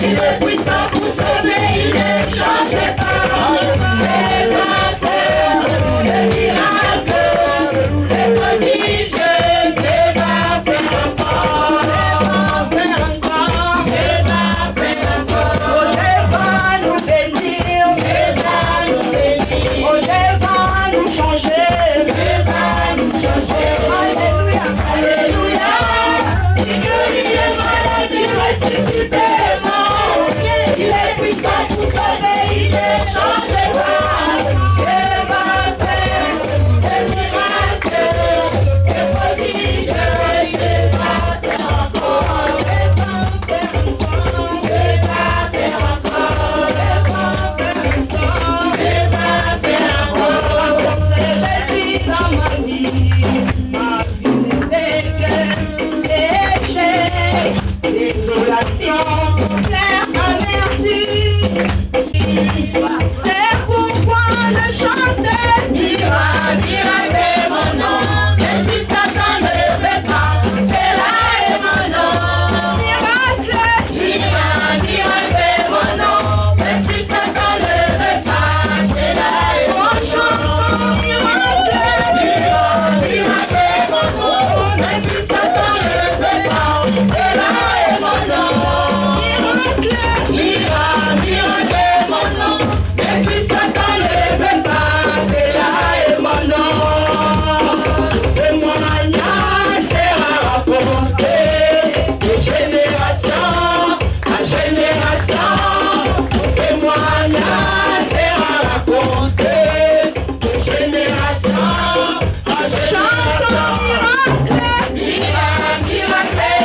Il est puissant pour sauver, il ne change pas. Les grands faits, les miracles, les prodiges, Dieu va faire encore. Dieu va faire encore. Oh, Dieu va nous bénir. Dieu va nous bénir. Oh, Dieu va nous changer. Dieu va nous changer. Alléluia, alléluia. Il guérit les maladies, ressuscite les morts. Il est puissant pour sauver, il ne change pas. Dieu va faire des miracles, des prodiges. Dieu va faire encore. Dieu va faire encore. Dieu va faire encore. Dieu va faire encore. C'est l'église dans ma vie d'échec, désolation, c'est averti. C'est pourquoi le chanter miracle mon nom. Même si Satan ne le fait pas, c'est là et mon nom. Miracle mon nom. Même si Satan ne le fait pas, c'est là et mon chanson. Miracle mon nom. Même si Satan ne le fait pas, c'est là et mon nom. Miracle mon nom. Même si Satan ne le fait pas, c'est là et mon nom. Témoignage sera raconté de génération à génération. Témoignage sera raconté de génération à génération. Miracle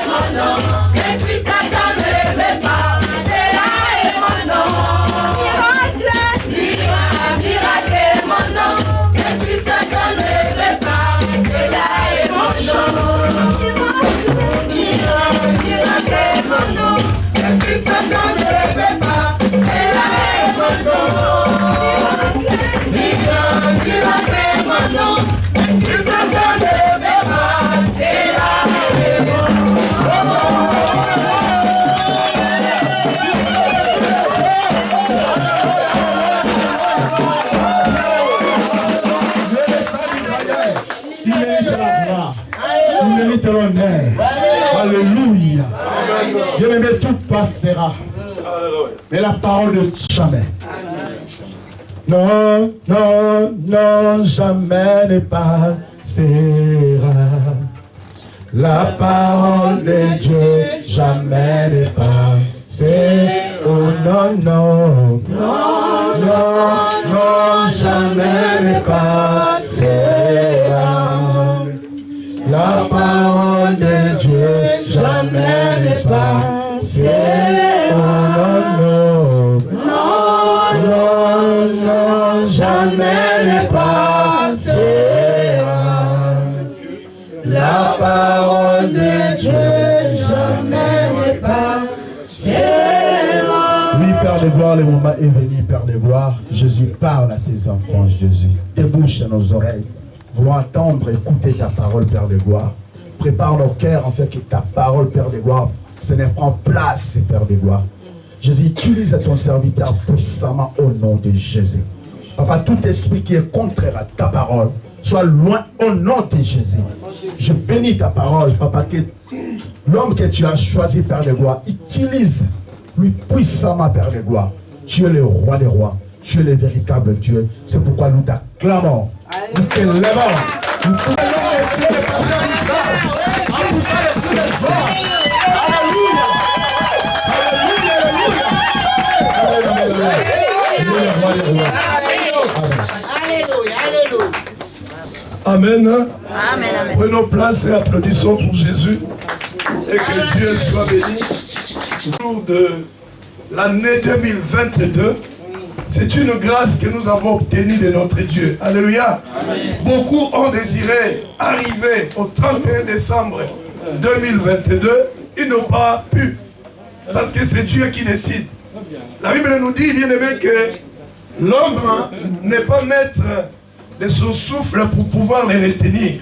mon nom. Même si Satan ne le fait pas, c'est là et mon nom. Miracle mon nom. Même si Satan ne le fait pas, c'est là et mon nom. Miracle mon nom. Même si Satan ne le fait pas, c'est là et mon nom. Miracle mon nom. Même si Satan ne le fait pas, c'est là et mon Il mérite la gloire. Il mérite l'honneur. Alléluia. Bien-aimé, tout passera. Mais la parole de jamais. Non, non, non, jamais ne passera. La parole de Dieu jamais ne passera. Oh non, non. Non, non, non, jamais ne passera. La parole de Dieu jamais ne passera. Oh non, non. Non, non, non, jamais ne passera. La parole de Dieu jamais ne passera. Oui, Père de gloire, le moment est venu, Père de gloire. Jésus, parle à tes enfants, Jésus. Débouche nos oreilles. Voulons attendre, écouter ta parole, Père de gloire. Prépare nos cœurs, en fait, que ta parole, Père de gloire, ce ne prend place, Père de gloire. Jésus, utilise ton serviteur puissamment au nom de Jésus. Papa, tout esprit qui est contraire à ta parole, soit loin au nom de Jésus. Je bénis ta parole, Papa, que l'homme que tu as choisi, Père de gloire, utilise-lui puissamment, Père de gloire. Tu es le roi des rois, tu es le véritable Dieu. C'est pourquoi nous t'acclamons, nous t'élèvons, nous Amen. Amen. Prenons place et applaudissons pour Jésus. Et que Dieu soit béni. Au cours de l'année 2022, c'est une grâce que nous avons obtenue de notre Dieu. Alléluia. Amen. Beaucoup ont désiré arriver au 31 décembre 2022. Ils n'ont pas pu. Parce que c'est Dieu qui décide. La Bible nous dit, bien aimé, que l'homme n'est pas maître de son souffle pour pouvoir les retenir.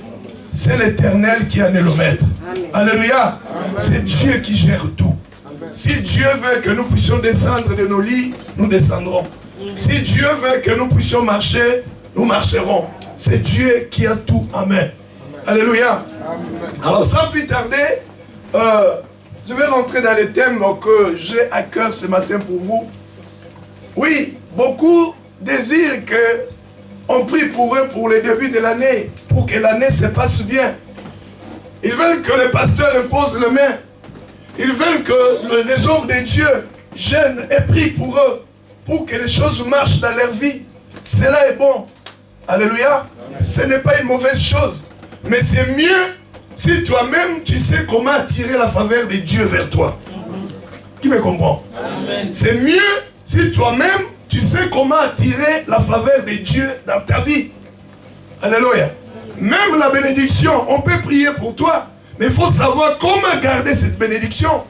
C'est l'Éternel qui en est le maître. Amen. Alléluia. C'est Dieu qui gère tout. Si Dieu veut que nous puissions descendre de nos lits, nous descendrons. Si Dieu veut que nous puissions marcher, nous marcherons. C'est Dieu qui a tout en main. Alléluia. Alors sans plus tarder, je vais rentrer dans les thèmes que j'ai à cœur ce matin pour vous. Oui, beaucoup désirent qu'on prie pour eux pour le début de l'année, pour que l'année se passe bien. Ils veulent que le pasteur impose les mains. Ils veulent que les hommes de Dieu jeûnent et prient pour eux, pour que les choses marchent dans leur vie. Cela est bon. Alléluia. Ce n'est pas une mauvaise chose. Mais c'est mieux si toi-même tu sais comment attirer la faveur de Dieu vers toi. Qui me comprend? C'est mieux si toi-même tu sais comment attirer la faveur de Dieu dans ta vie. Alléluia. Même la bénédiction, on peut prier pour toi, mais il faut savoir comment garder cette bénédiction.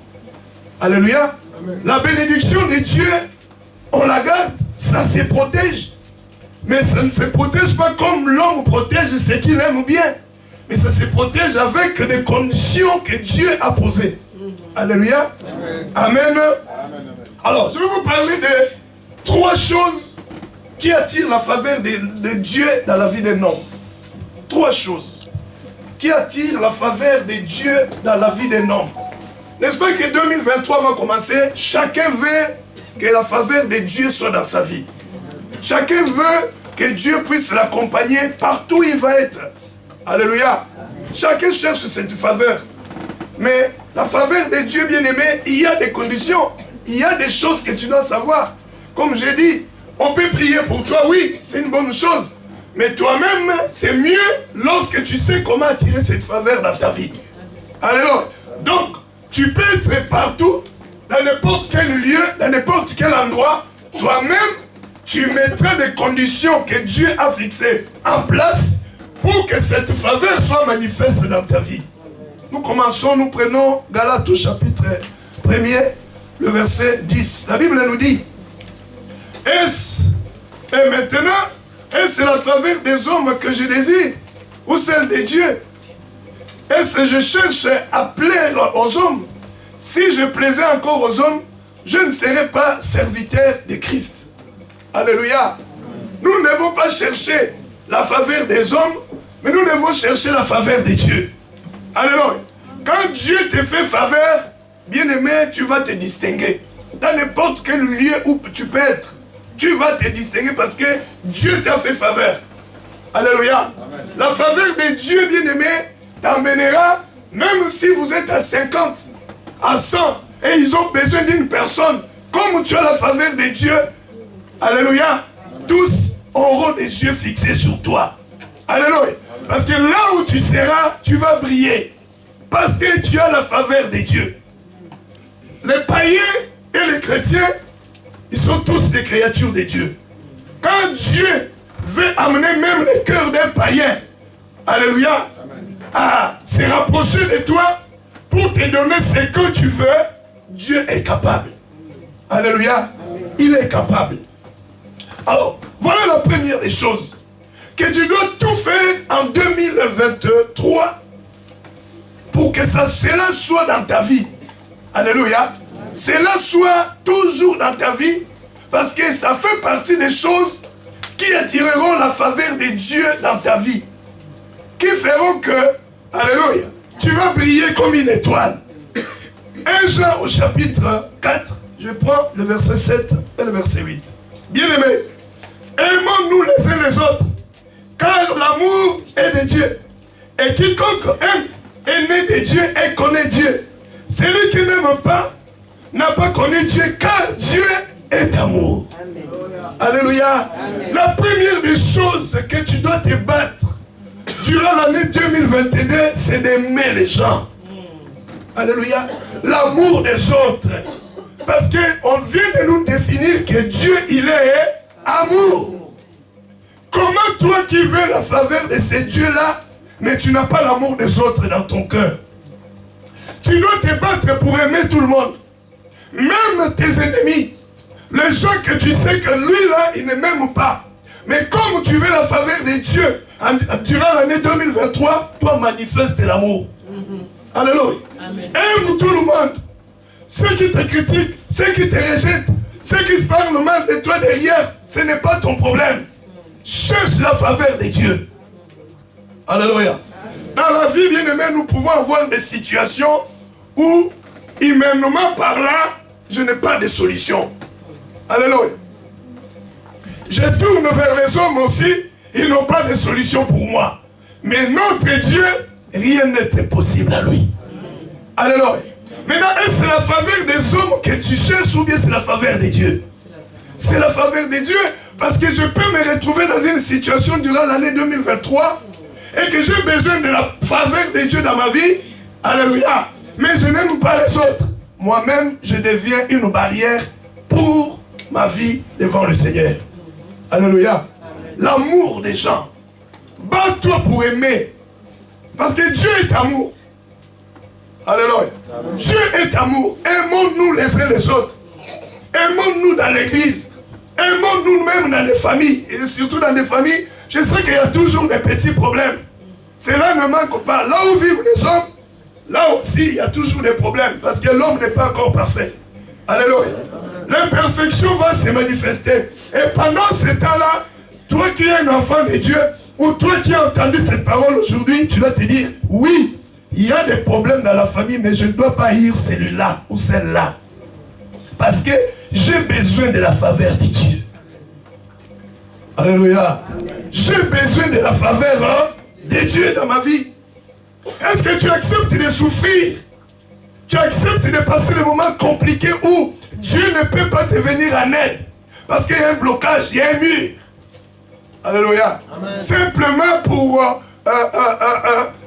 Alléluia. La bénédiction de Dieu, on la garde, ça se protège. Mais ça ne se protège pas comme l'homme protège ce qu'il aime bien. Mais ça se protège avec des conditions que Dieu a posées. Alléluia. Amen. Alors, je vais vous parler de 3 choses qui attirent la faveur de Dieu dans la vie d'un homme. 3 choses qui attirent la faveur de Dieu dans la vie d'un homme. N'est-ce pas que 2023 va commencer? Chacun veut que la faveur de Dieu soit dans sa vie. Chacun veut que Dieu puisse l'accompagner partout où il va être. Alléluia. Chacun cherche cette faveur. Mais la faveur de Dieu bien-aimé, il y a des conditions. Il y a des choses que tu dois savoir. Comme j'ai dit, on peut prier pour toi, oui, c'est une bonne chose. Mais toi-même, c'est mieux lorsque tu sais comment attirer cette faveur dans ta vie. Alléluia. Donc, tu peux être partout, dans n'importe quel lieu, dans n'importe quel endroit. Toi-même, tu mettras des conditions que Dieu a fixées en place pour que cette faveur soit manifeste dans ta vie. Nous commençons, nous prenons Galates au chapitre 1er, le verset 10. La Bible nous dit, et maintenant, est-ce la faveur des hommes que je désire ou celle de Dieu? Est-ce que je cherche à plaire aux hommes? Si je plaisais encore aux hommes, je ne serais pas serviteur de Christ. Alléluia. Nous ne devons pas chercher la faveur des hommes, mais nous devons chercher la faveur de Dieu. Alléluia. Quand Dieu te fait faveur, bien-aimé, tu vas te distinguer. Dans n'importe quel lieu où tu peux être, tu vas te distinguer parce que Dieu t'a fait faveur. Alléluia. Amen. La faveur de Dieu, bien-aimé, t'emmènera, même si vous êtes à 50, à 100, et ils ont besoin d'une personne, comme tu as la faveur de Dieu, alléluia, tous auront des yeux fixés sur toi. Alléluia. Parce que là où tu seras, tu vas briller. Parce que tu as la faveur de Dieu. Les païens et les chrétiens, ils sont tous des créatures de Dieu. Quand Dieu veut amener même le cœur d'un païen, alléluia, à se rapprocher de toi pour te donner ce que tu veux, Dieu est capable. Alléluia, il est capable. Alors, voilà la première des choses. Que tu dois tout faire en 2023 pour que cela soit dans ta vie. Alléluia. Cela soit toujours dans ta vie parce que ça fait partie des choses qui attireront la faveur de Dieu dans ta vie. Qui feront que, alléluia, tu vas briller comme une étoile. 1 Jean au chapitre 4, je prends le verset 7 et le verset 8. Bien-aimés, aimons-nous les uns les autres, car l'amour est de Dieu. Et quiconque aime est né de Dieu et connaît Dieu. Celui qui n'aime pas n'a pas connu Dieu, car Dieu est amour. Amen. Alléluia. Amen. La première des choses que tu dois te battre durant l'année 2022, c'est d'aimer les gens. Alléluia. L'amour des autres. Parce qu'on vient de nous définir que Dieu, il est amour. Comment toi qui veux la faveur de ces dieux-là, mais tu n'as pas l'amour des autres dans ton cœur? Tu dois te battre pour aimer tout le monde. Même tes ennemis. Les gens que tu sais que lui-là, il ne m'aime pas. Mais comme tu veux la faveur de Dieu, durant l'année 2023, toi manifeste l'amour. Alléluia. Amen. Aime tout le monde. ceux qui te critiquent, ceux qui te rejettent, ceux qui parlent mal de toi derrière, ce n'est pas ton problème. Cherche la faveur de Dieu. Alléluia. Dans la vie, bien aimé, nous pouvons avoir des situations où, humainement parlant, je n'ai pas de solution. Alléluia. Je tourne vers les hommes aussi, ils n'ont pas de solution pour moi. Mais notre Dieu, rien n'est impossible à lui. Alléluia. Maintenant, est-ce la faveur des hommes que tu cherches ou bien c'est la faveur de Dieu? C'est la faveur de Dieu, parce que je peux me retrouver dans une situation durant l'année 2023 et que j'ai besoin de la faveur de Dieu dans ma vie. Alléluia. Mais je n'aime pas les autres. Moi-même, je deviens une barrière pour ma vie devant le Seigneur. Alléluia. L'amour des gens. Bats-toi pour aimer. Parce que Dieu est amour. Alléluia. Dieu est amour. Aimons-nous les uns les autres. Aimons-nous dans l'église. Aimons-nous même dans les familles. Et surtout dans les familles, je sais qu'il y a toujours des petits problèmes. Cela ne manque pas. Là où vivent les hommes, là aussi, il y a toujours des problèmes. Parce que l'homme n'est pas encore parfait. Alléluia. L'imperfection va se manifester. Et pendant ce temps-là, toi qui es un enfant de Dieu, ou toi qui as entendu cette parole aujourd'hui, tu dois te dire, oui, il y a des problèmes dans la famille, mais je ne dois pas haïr celui-là ou celle-là. Parce que j'ai besoin de la faveur de Dieu. Alléluia. J'ai besoin de la faveur de Dieu dans ma vie. Est-ce que tu acceptes de souffrir? Tu acceptes de passer des moments compliqués où Dieu ne peut pas te venir en aide. Parce qu'il y a un blocage, il y a un mur. Alléluia. Amen. Simplement pour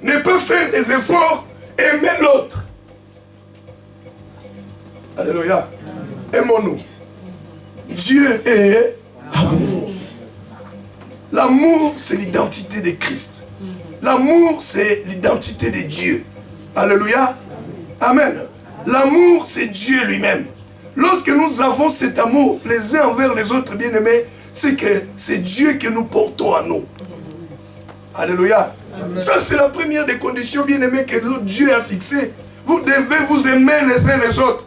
ne pas faire des efforts, aimer l'autre. Alléluia. Aimons-nous. Dieu est amour. L'amour, c'est l'identité de Christ. L'amour, c'est l'identité de Dieu. Alléluia. Amen. L'amour, c'est Dieu lui-même. Lorsque nous avons cet amour les uns envers les autres, bien-aimés, c'est que c'est Dieu que nous portons à nous. Alléluia. Amen. Ça, c'est la première des conditions, bien-aimés, que Dieu a fixées. Vous devez vous aimer les uns les autres.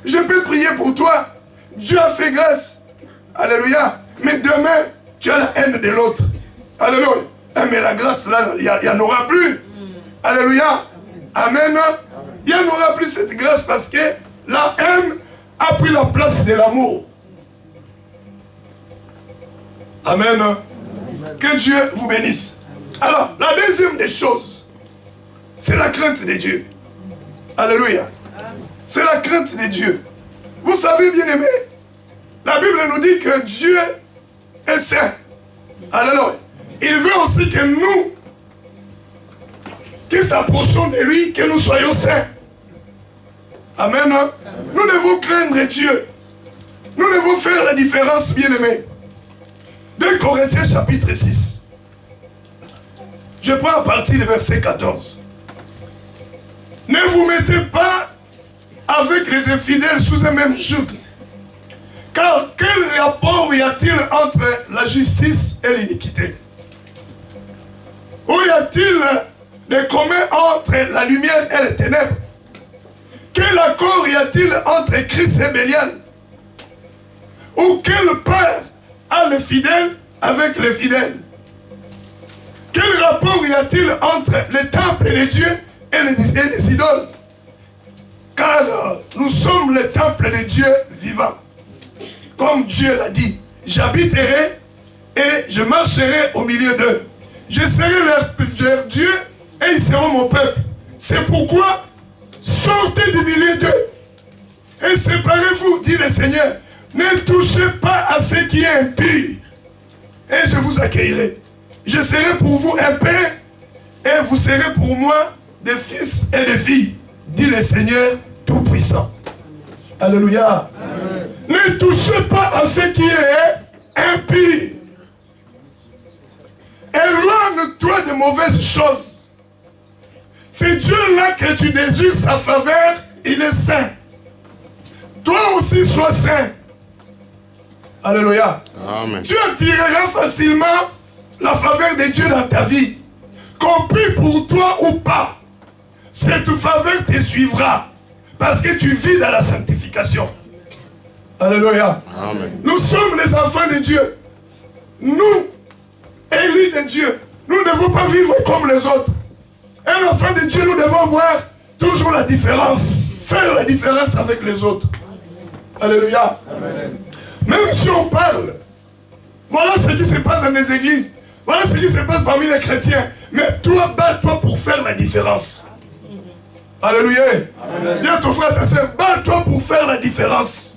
Je peux prier pour toi. Dieu a fait grâce. Alléluia. Mais demain, tu as la haine de l'autre. Alléluia. Mais la grâce, là, il n'y en aura plus. Alléluia. Amen. Il n'y en aura plus cette grâce parce que la haine a pris la place de l'amour. Amen. Que Dieu vous bénisse. Alors, la deuxième des choses, c'est la crainte de Dieu. Alléluia. C'est la crainte de Dieu. Vous savez, bien-aimés, la Bible nous dit que Dieu est saint. Alléluia. Il veut aussi que nous, qui s'approchons de lui, que nous soyons saints. Amen. Amen. Nous devons craindre Dieu. Nous devons faire la différence, bien-aimés. 2 Corinthiens chapitre 6. Je prends à partir du verset 14. Ne vous mettez pas avec les infidèles sous un même joug. Car quel rapport y a-t-il entre la justice et l'iniquité? Où y a-t-il de commun entre la lumière et les ténèbres? Quel accord y a-t-il entre Christ et Bélial? Ou quelle part a le fidèle avec les fidèles? Quel rapport y a-t-il entre les temples de Dieu et les idoles? Car nous sommes le temple de Dieu vivant. Comme Dieu l'a dit, j'habiterai et je marcherai au milieu d'eux. Je serai leur Dieu et ils seront mon peuple. C'est pourquoi sortez du milieu d'eux et séparez-vous, dit le Seigneur. Ne touchez pas à ce qui est impur et je vous accueillerai. Je serai pour vous un père et vous serez pour moi des fils et des filles, dit le Seigneur Tout-Puissant. Alléluia. Amen. Ne touchez pas à ce qui est impur. Éloigne-toi de mauvaises choses. C'est Dieu-là que tu désires sa faveur, il est saint. Toi aussi sois saint. Alléluia. Amen. Tu attireras facilement la faveur de Dieu dans ta vie. Compris pour toi ou pas, cette faveur te suivra. Parce que tu vis dans la sanctification. Alléluia. Amen. Nous sommes les enfants de Dieu. Nous, élus de Dieu, nous ne devons pas vivre comme les autres. Un enfant de Dieu, nous devons voir toujours la différence. Faire la différence avec les autres. Alléluia. Amen. Même si on parle, voilà ce qui se passe dans les églises. Voilà ce qui se passe parmi les chrétiens. Mais toi, bats-toi pour faire la différence. Alléluia. Dis à ton frère, ta soeur, bats-toi pour faire la différence.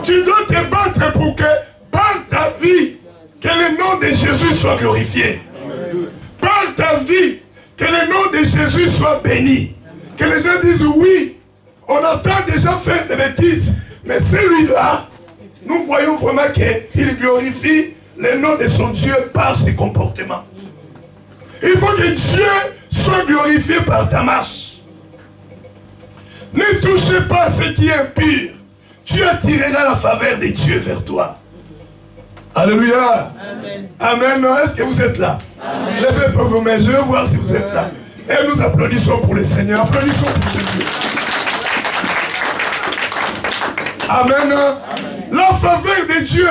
Tu dois te battre pour que, par ta vie, que le nom de Jésus soit glorifié. Par ta vie, que le nom de Jésus soit béni. Que les gens disent oui, on entend déjà faire des bêtises, mais celui-là, nous voyons vraiment qu'il glorifie le nom de son Dieu par ses comportements. Il faut que Dieu soit glorifié par ta marche. Ne touchez pas à ce qui est impur. Tu attireras la faveur de Dieu vers toi. Alléluia. Amen. Amen. Est-ce que vous êtes là? Amen. Levez pour vous, mais je veux voir si vous êtes là. Et nous applaudissons pour le Seigneur. Applaudissons pour Jésus. Amen. Amen. La faveur de Dieu.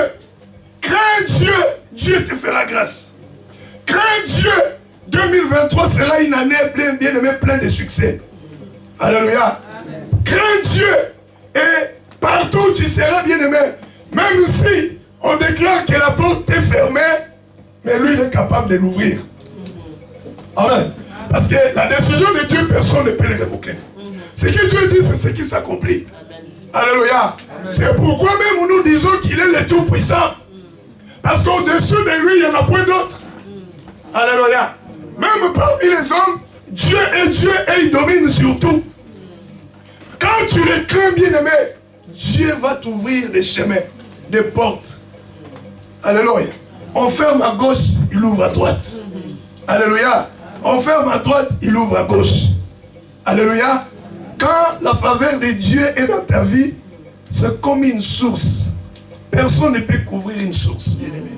Crains Dieu. Dieu te fera grâce. Crains Dieu. 2023 sera une année bien aimée, pleine de succès. Alléluia. Amen. Crains Dieu. Et partout où tu seras bien aimé. Même si on déclare que la porte est fermée, mais lui il est capable de l'ouvrir. Amen. Parce que la décision de Dieu, personne ne peut le révoquer. Ce que Dieu dit, c'est ce qui s'accomplit. Alléluia. C'est pourquoi même nous disons qu'il est le Tout-Puissant. Parce qu'au-dessus de lui, il n'y en a point d'autre. Alléluia. Même parmi les hommes, Dieu est Dieu et il domine sur tout. Quand tu le crains, bien-aimé, Dieu va t'ouvrir des chemins, des portes. Alléluia. On ferme à gauche, il ouvre à droite. Alléluia. On ferme à droite, il ouvre à gauche. Alléluia. Quand la faveur de Dieu est dans ta vie, c'est comme une source. Personne ne peut couvrir une source, bien-aimé.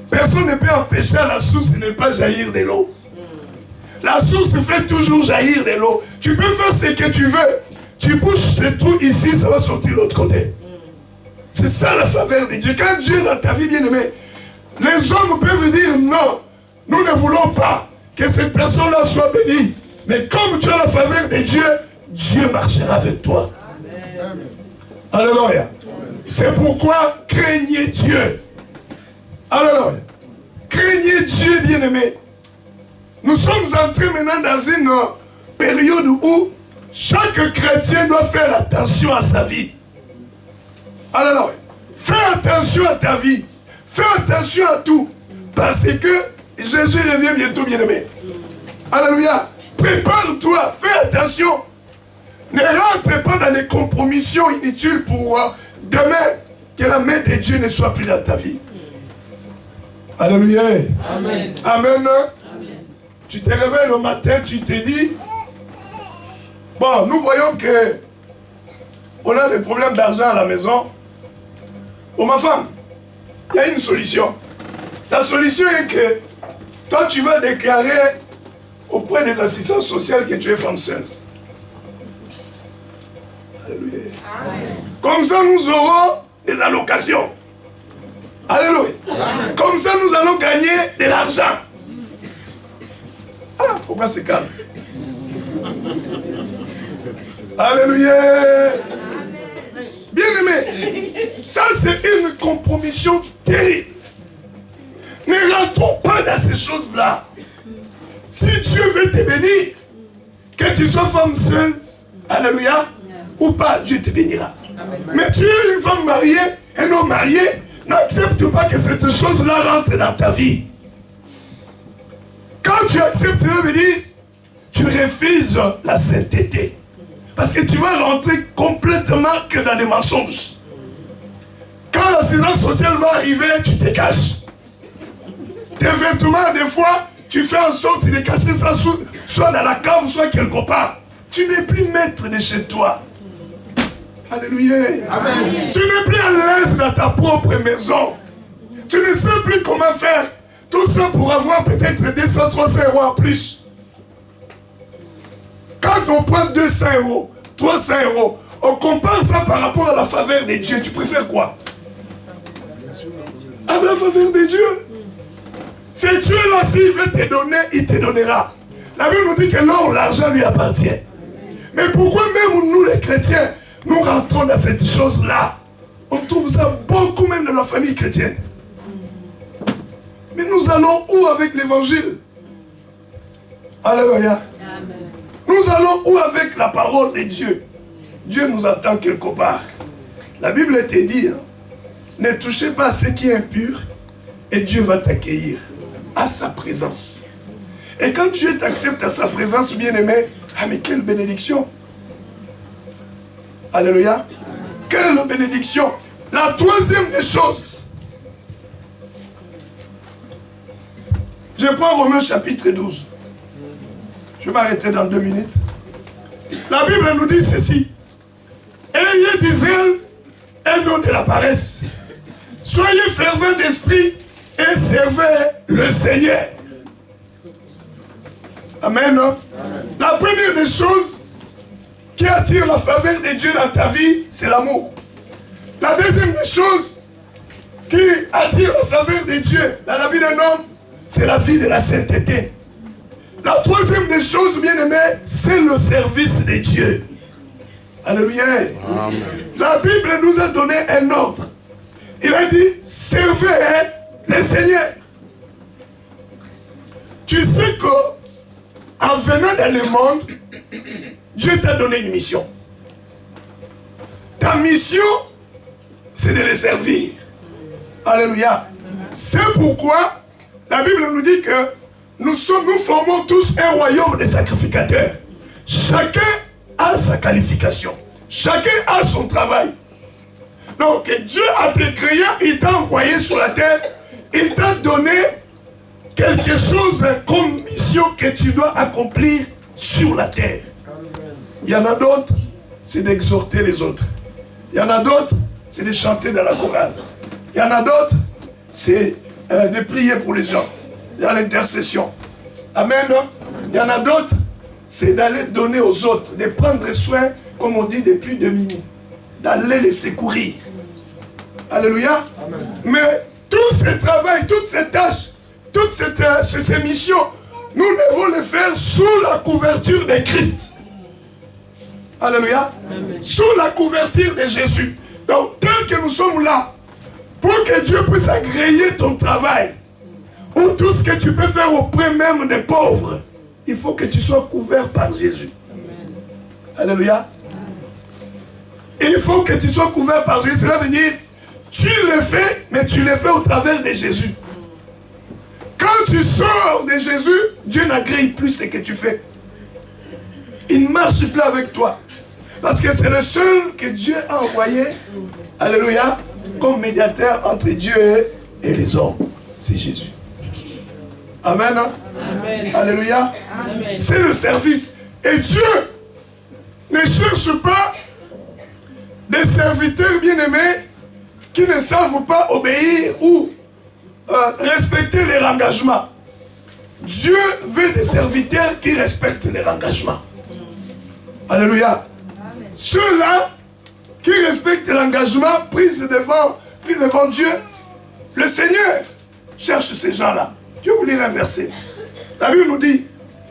Personne ne peut empêcher à la source de ne pas jaillir de l'eau. La source fait toujours jaillir de l'eau. Tu peux faire ce que tu veux. Tu bouges ce trou ici, ça va sortir de l'autre côté. C'est ça la faveur de Dieu. Quand Dieu est dans ta vie, bien-aimé, les hommes peuvent dire non, nous ne voulons pas que cette personne-là soit bénie. Mais comme tu as la faveur de Dieu, Dieu marchera avec toi. Amen. Alléluia. C'est pourquoi craignez Dieu. Alléluia. Craignez Dieu, bien-aimé. Nous sommes entrés maintenant dans une période où chaque chrétien doit faire attention à sa vie. Alléluia. Fais attention à ta vie. Fais attention à tout. Parce que Jésus revient bientôt, bien-aimé. Alléluia. Prépare-toi. Fais attention. Ne rentre pas dans les compromissions inutiles pour demain que la main de Dieu ne soit plus dans ta vie. Alléluia. Amen. Amen. Amen. Tu te réveilles le matin, tu te dis, bon, nous voyons que on a des problèmes d'argent à la maison. Oh ma femme, il y a une solution. La solution est que toi tu vas déclarer auprès des assistances sociales que tu es femme seule. Alléluia. Amen. Comme ça nous aurons des allocations. Alléluia. Amen. Comme ça nous allons gagner de l'argent. Ah, pourquoi c'est calme? Alléluia. Bien-aimé, ça c'est une compromission terrible. Ne rentrons pas dans ces choses-là. Si Dieu veut te bénir, que tu sois femme seule, alléluia, ou pas, Dieu te bénira. Mais tu es une femme mariée, un homme marié, n'accepte pas que cette chose-là rentre dans ta vie. Quand tu acceptes, ça veut dire, tu refuses la sainteté. Parce que tu vas rentrer complètement que dans les mensonges. Quand l'assistance sociale va arriver, tu te caches. Tes vêtements, des fois, tu fais en sorte de cacher ça soit dans la cave, soit quelque part. Tu n'es plus maître de chez toi. Alléluia. Amen. Tu n'es plus à l'aise dans ta propre maison. Tu ne sais plus comment faire. Tout ça pour avoir peut-être 200, 300 euros en plus. Quand on prend 200 €, 300 €, on compare ça par rapport à la faveur de Dieu. Tu préfères quoi? À la faveur de Dieu. C'est Dieu là, s'il veut te donner, il te donnera. La Bible nous dit que l'or, l'argent lui appartient. Mais pourquoi même nous les chrétiens, nous rentrons dans cette chose-là? On trouve ça beaucoup même dans la famille chrétienne. Mais nous allons où avec l'évangile? Alléluia. Nous allons où avec la parole de Dieu? Dieu nous attend quelque part. La Bible te dit, hein, ne touchez pas à ce qui est impur et Dieu va t'accueillir à sa présence. Et quand Dieu t'accepte à sa présence, bien-aimé, ah mais quelle bénédiction! Alléluia! Quelle bénédiction! La troisième des choses, je prends Romains chapitre 12. Je vais m'arrêter dans 2 minutes. La Bible nous dit ceci. Ayez d'Israël un nom de la paresse. Soyez fervents d'esprit et servez le Seigneur. Amen. La première des choses qui attire la faveur de Dieu dans ta vie, c'est l'amour. La deuxième des choses qui attire la faveur de Dieu dans la vie d'un homme, c'est la vie de la sainteté. La troisième des choses, bien aimé, c'est le service de Dieu. Alléluia. Amen. La Bible nous a donné un ordre. Il a dit, servez le Seigneur. Tu sais que en venant dans le monde, Dieu t'a donné une mission. Ta mission, c'est de le servir. Alléluia. C'est pourquoi la Bible nous dit que nous formons tous un royaume de sacrificateurs. Chacun a sa qualification. Chacun a son travail. Donc Dieu a te créé, il t'a envoyé sur la terre, il t'a donné quelque chose comme mission que tu dois accomplir sur la terre. Il y en a d'autres, c'est d'exhorter les autres. Il y en a d'autres, c'est de chanter dans la chorale. Il y en a d'autres, c'est de prier pour les gens. Il y a l'intercession. Amen. Il y en a d'autres, c'est d'aller donner aux autres, de prendre soin, comme on dit, des plus démunis, d'aller les secourir. Alléluia. Amen. Mais tout ce travail, toutes ces tâches, toutes ces missions, nous devons les faire sous la couverture de Christ. Alléluia. Amen. Sous la couverture de Jésus. Donc, tel que nous sommes là, pour que Dieu puisse agréer ton travail, ou tout ce que tu peux faire auprès même des pauvres, il faut que tu sois couvert par Jésus. Amen. Alléluia. Il faut que tu sois couvert par Jésus. Cela veut dire, tu le fais, mais tu le fais au travers de Jésus. Quand tu sors de Jésus, Dieu n'agrée plus ce que tu fais. Il ne marche plus avec toi. Parce que c'est le seul que Dieu a envoyé, alléluia, comme médiateur entre Dieu et les hommes. C'est Jésus. Amen. Amen. Alléluia. C'est le service. Et Dieu ne cherche pas des serviteurs bien-aimés qui ne savent pas obéir ou respecter leur engagement. Dieu veut des serviteurs qui respectent leur engagement. Alléluia. Ceux-là qui respectent l'engagement pris devant Dieu, le Seigneur cherche ces gens-là. Je vais vous lire un verset. La Bible nous dit,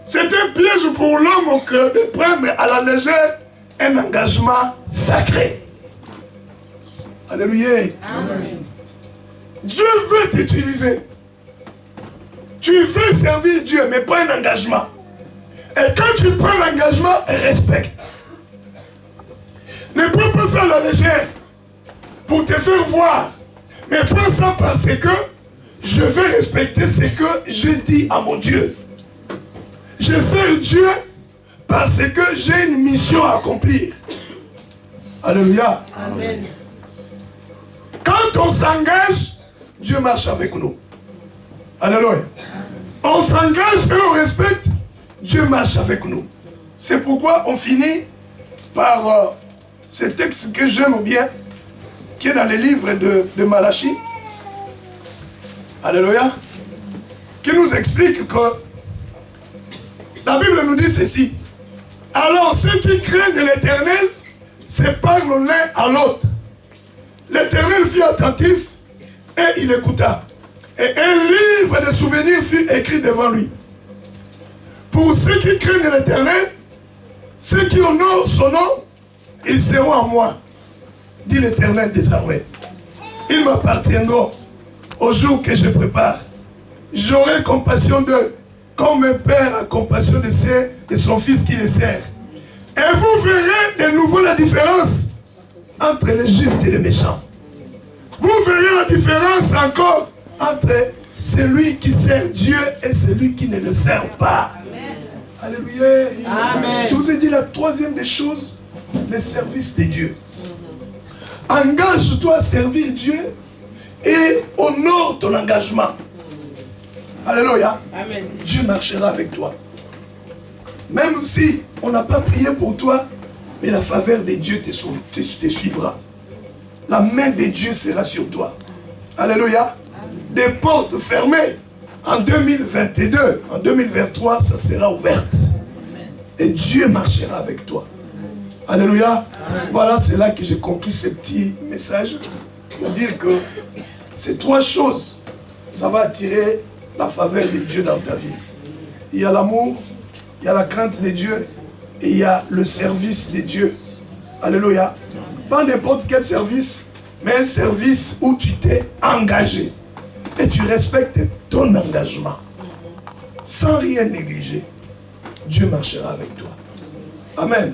c'est un piège pour l'homme de prendre à la légère un engagement sacré. Alléluia. Amen. Dieu veut t'utiliser. Tu veux servir Dieu, mais pas un engagement. Et quand tu prends l'engagement, respecte. Ne prends pas ça à la légère pour te faire voir. Mais prends ça parce que je vais respecter ce que je dis à mon Dieu. Je sers Dieu parce que j'ai une mission à accomplir. Alléluia. Amen. Quand on s'engage, Dieu marche avec nous. Alléluia. On s'engage et on respecte, Dieu marche avec nous. C'est pourquoi on finit par ce texte que j'aime bien, qui est dans les livres de Malachie. Alléluia. Qui nous explique que la Bible nous dit ceci. Alors ceux qui craignent l'Éternel se parlent l'un à l'autre. L'Éternel fut attentif et il écouta. Et un livre de souvenirs fut écrit devant lui. Pour ceux qui craignent l'Éternel, ceux qui honorent son nom, ils seront à moi, dit l'Éternel des armées. Ils m'appartiendront au jour que je prépare. J'aurai compassion d'eux, comme un père a compassion de son fils qui le sert. Et vous verrez de nouveau la différence entre les justes et les méchants. Vous verrez la différence encore entre celui qui sert Dieu et celui qui ne le sert pas. Amen. Alléluia. Amen. Je vous ai dit la troisième des choses, le service de Dieu. Engage-toi à servir Dieu et honore ton engagement. Alléluia. Amen. Dieu marchera avec toi. Même si on n'a pas prié pour toi, mais la faveur de Dieu te suivra. La main de Dieu sera sur toi. Alléluia. Des portes fermées en 2022, en 2023, ça sera ouverte. Et Dieu marchera avec toi. Alléluia. Voilà, c'est là que j'ai conclu ce petit message pour dire que ces trois choses, ça va attirer la faveur de Dieu dans ta vie. Il y a l'amour, il y a la crainte de Dieu et il y a le service de Dieu. Alléluia. Pas n'importe quel service, mais un service où tu t'es engagé et tu respectes ton engagement sans rien négliger. Dieu marchera avec toi. Amen.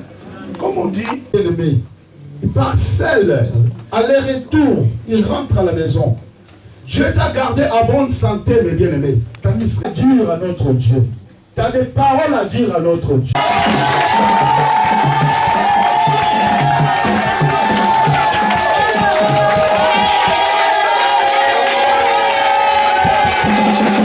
Comme on dit, par celle, à leur retour, ils rentrent à la maison. Dieu t'a gardé en bonne santé, mes bien-aimés. Tu as dire à notre Dieu. Tu as des paroles à dire à notre Dieu. Yeah.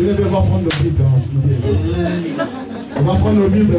On va prendre nos Bibles. On va prendre nos Bibles.